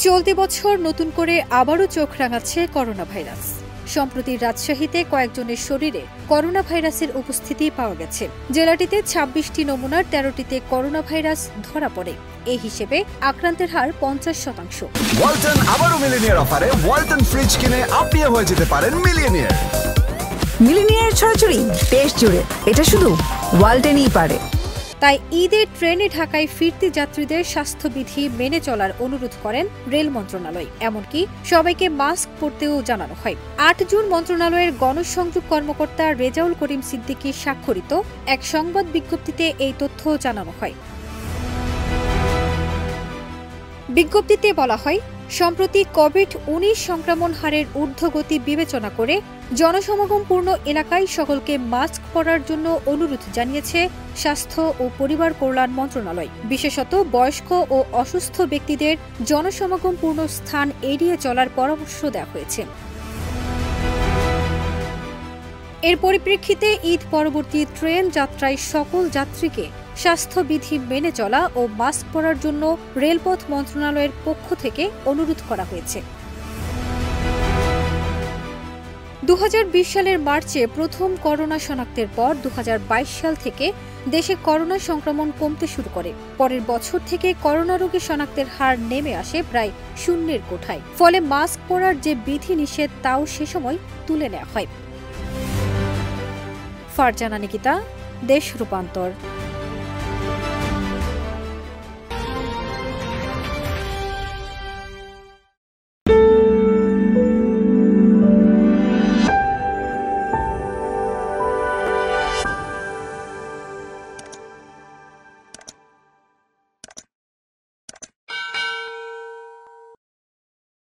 চলতি বছর নতুন করে আবারও চোখ রাঙাচ্ছে করোনা ভাইরাস। সম্প্রতি রাজশাহীতে কয়েকজনের শরীরে করোনা ভাইরাসের উপস্থিতি পাওয়া গেছে। জেলাটিতে ২৬টি নমুনার ১৩টিতে করোনা ভাইরাস ধরা পড়ে। এই হিসেবে আক্রান্তের হার ৫০%। ওয়ালটন আবারও মিলিনিয়ার অফারে ওয়ালটন ফ্রিজ কিনে আপনিও হয়ে যেতে পারেন মিলিয়নিয়ার। মিলিনিয়ার ছড়াছড়ি দেশ জুড়ে, এটা শুধু ওয়ালটনই পারে। তাই ঈদের ট্রেনে ঢাকায় ফিরতি যাত্রীদের স্বাস্থ্যবিধি মেনে চলার অনুরোধ করেন রেল মন্ত্রণালয়। এমনকি সবাইকে মাস্ক পরতেও জানানো হয়। ৮ জুন মন্ত্রণালয়ের গণসংযোগ কর্মকর্তা রেজাউল করিম সিদ্দিকী স্বাক্ষরিত এক সংবাদ বিজ্ঞপ্তিতে এই তথ্য জানানো হয়। বিজ্ঞপ্তিতে বলা হয়, সম্প্রতি কোভিড-১৯ সংক্রমণ হারের ঊর্ধ্বগতি বিবেচনা করে জনসমাগমপূর্ণ এলাকায় সকলকে মাস্ক পরার জন্য অনুরোধ জানিয়েছে স্বাস্থ্য ও পরিবার কল্যাণ মন্ত্রণালয়। বিশেষত বয়স্ক ও অসুস্থ ব্যক্তিদের জনসমাগমপূর্ণ স্থান এড়িয়ে চলার পরামর্শ দেওয়া হয়েছে। এর পরিপ্রেক্ষিতে ঈদ পরবর্তী ট্রেন যাত্রায় সকল যাত্রীকে স্বাস্থ্যবিধি মেনে চলা ও মাস্ক পরার জন্য রেলপথ মন্ত্রণালয়ের পক্ষ থেকে অনুরোধ করা হয়েছে। ২০২০ সালের মার্চে প্রথম করোনা শনাক্তের পর ২০২২ সাল থেকে দেশে করোনা সংক্রমণ কমতে শুরু করে। পরের বছর থেকে করোনা রোগী শনাক্তের হার নেমে আসে প্রায় শূন্যের কোঠায়। ফলে মাস্ক পরার যে বিধি নিষেধ তাও সে সময় তুলে নেওয়া হয়। ফারজানা নিকিতা, দেশ রূপান্তর।